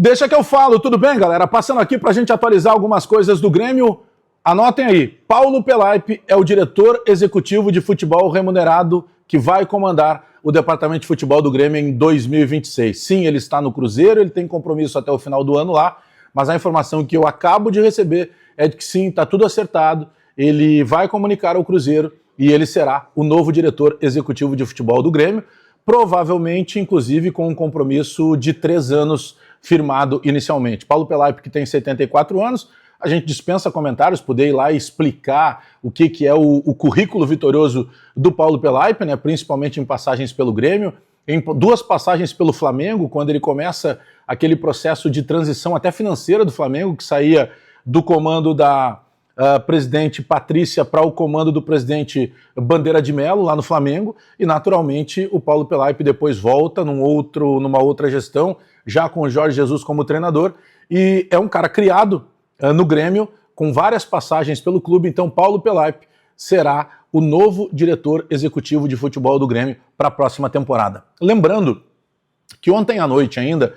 Deixa que eu falo, tudo bem, galera? Passando aqui para a gente atualizar algumas coisas do Grêmio. Anotem aí, Paulo Pelaipe é o diretor executivo de futebol remunerado que vai comandar o departamento de futebol do Grêmio em 2026. Sim, ele está no Cruzeiro, ele tem compromisso até o final do ano lá, mas a informação que eu acabo de receber é de que sim, está tudo acertado, ele vai comunicar ao Cruzeiro e ele será o novo diretor executivo de futebol do Grêmio, provavelmente, inclusive, com um compromisso de 3 anos firmado inicialmente. Paulo Pelaipe, que tem 74 anos, a gente dispensa comentários, poder ir lá e explicar o que é o currículo vitorioso do Paulo Pelaipe, né, principalmente em passagens pelo Grêmio, em 2 passagens pelo Flamengo, quando ele começa aquele processo de transição até financeira do Flamengo, que saía do comando da presidente Patrícia para o comando do presidente Bandeira de Melo, lá no Flamengo, e naturalmente o Paulo Pelaipe depois volta numa outra gestão, já com o Jorge Jesus como treinador, e é um cara criado no Grêmio, com várias passagens pelo clube, então Paulo Pelaipe será o novo diretor executivo de futebol do Grêmio para a próxima temporada. Lembrando que ontem à noite ainda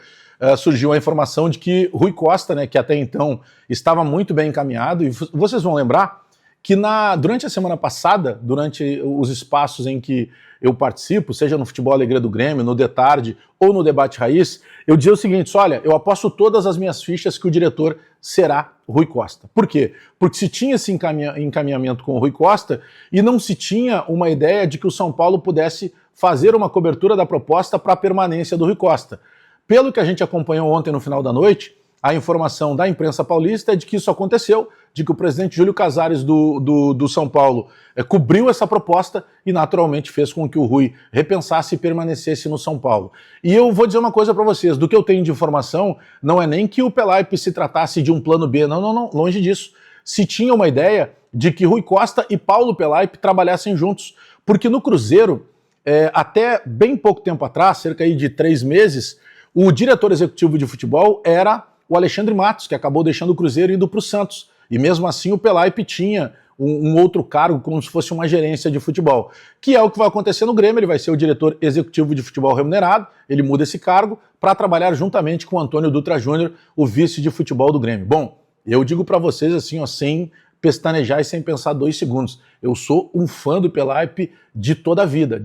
surgiu a informação de que Rui Costa, né, que até então estava muito bem encaminhado, e vocês vão lembrar que durante a semana passada, durante os espaços em que eu participo, seja no Futebol Alegria do Grêmio, no De Tarde ou no Debate Raiz, eu dizia o seguinte: olha, eu aposto todas as minhas fichas que o diretor será Rui Costa. Por quê? Porque se tinha esse encaminhamento com o Rui Costa e não se tinha uma ideia de que o São Paulo pudesse fazer uma cobertura da proposta para a permanência do Rui Costa. Pelo que a gente acompanhou ontem no final da noite, a informação da imprensa paulista é de que isso aconteceu, de que o presidente Júlio Casares do São Paulo cobriu essa proposta e naturalmente fez com que o Rui repensasse e permanecesse no São Paulo. E eu vou dizer uma coisa para vocês, do que eu tenho de informação, não é nem que o Pelaipe se tratasse de um plano B, não, longe disso. Se tinha uma ideia de que Rui Costa e Paulo Pelaipe trabalhassem juntos, porque no Cruzeiro, até bem pouco tempo atrás, cerca aí de 3 meses, o diretor executivo de futebol era o Alexandre Matos, que acabou deixando o Cruzeiro e indo para o Santos. E mesmo assim o Pelaipe tinha um outro cargo, como se fosse uma gerência de futebol, que é o que vai acontecer no Grêmio. Ele vai ser o diretor executivo de futebol remunerado, ele muda esse cargo para trabalhar juntamente com o Antônio Dutra Júnior, o vice de futebol do Grêmio. Bom, eu digo para vocês assim, ó, sem pestanejar e sem pensar 2 segundos, eu sou um fã do Pelaipe de toda a vida,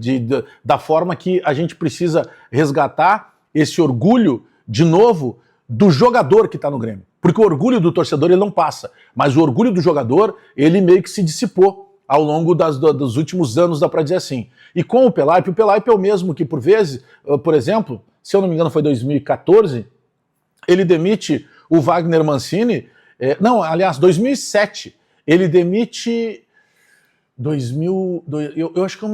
da forma que a gente precisa resgatar esse orgulho, de novo, do jogador que está no Grêmio. Porque o orgulho do torcedor ele não passa, mas o orgulho do jogador ele meio que se dissipou ao longo dos últimos anos, dá para dizer assim. E com o Pelaipe é o mesmo que por vezes, por exemplo, se eu não me engano foi 2014, ele demite o Wagner Mancini, 2007, ele demite... eu acho que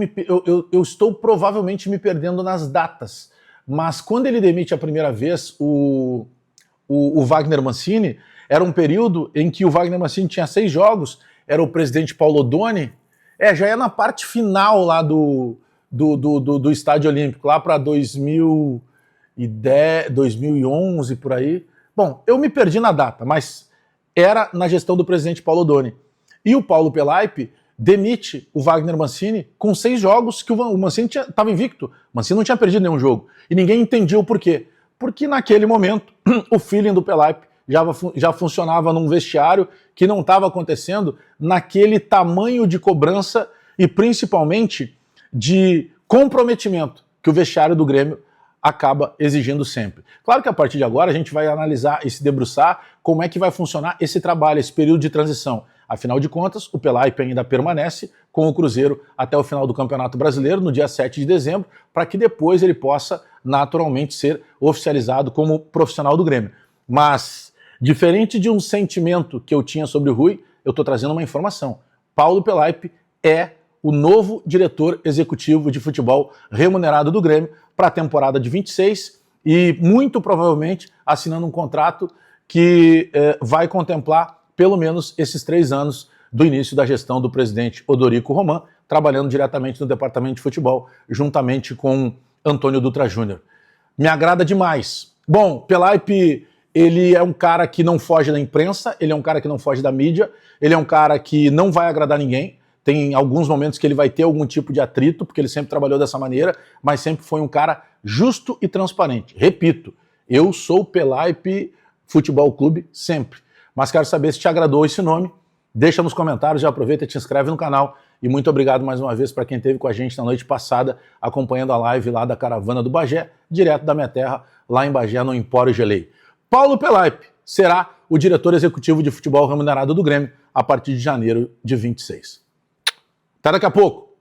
eu estou provavelmente me perdendo nas datas, mas quando ele demite a primeira vez o Wagner Mancini, era um período em que o Wagner Mancini tinha 6 jogos, era o presidente Paulo Odoni, já é na parte final lá do Estádio Olímpico, lá para 2010, 2011, por aí. Bom, eu me perdi na data, mas era na gestão do presidente Paulo Odoni. E o Paulo Pelaipe demite o Wagner Mancini com 6 jogos que o Mancini estava invicto. O Mancini não tinha perdido nenhum jogo. E ninguém entendia o porquê. Porque naquele momento o feeling do Pelaipe já funcionava num vestiário que não estava acontecendo naquele tamanho de cobrança e principalmente de comprometimento que o vestiário do Grêmio acaba exigindo sempre. Claro que a partir de agora a gente vai analisar e se debruçar como é que vai funcionar esse trabalho, esse período de transição. Afinal de contas, o Pelaipe ainda permanece com o Cruzeiro até o final do Campeonato Brasileiro, no dia 7 de dezembro, para que depois ele possa naturalmente ser oficializado como profissional do Grêmio. Mas, diferente de um sentimento que eu tinha sobre o Rui, eu estou trazendo uma informação. Paulo Pelaipe é o novo diretor executivo de futebol remunerado do Grêmio para a temporada de 26 e muito provavelmente assinando um contrato que vai contemplar pelo menos esses 3 anos do início da gestão do presidente Odorico Roman, trabalhando diretamente no departamento de futebol, juntamente com Antônio Dutra Júnior. Me agrada demais. Bom, Pelaipe, ele é um cara que não foge da imprensa, ele é um cara que não foge da mídia, ele é um cara que não vai agradar ninguém, tem alguns momentos que ele vai ter algum tipo de atrito, porque ele sempre trabalhou dessa maneira, mas sempre foi um cara justo e transparente. Repito, Eu sou Pelaipe Futebol Clube sempre. Mas quero saber se te agradou esse nome. Deixa nos comentários, já aproveita e te inscreve no canal. E muito obrigado mais uma vez para quem esteve com a gente na noite passada, acompanhando a live lá da Caravana do Bagé, direto da minha terra, lá em Bagé, no Empório Gelei. Paulo Pelaipe será o diretor executivo de futebol remunerado do Grêmio a partir de janeiro de 26. Até daqui a pouco.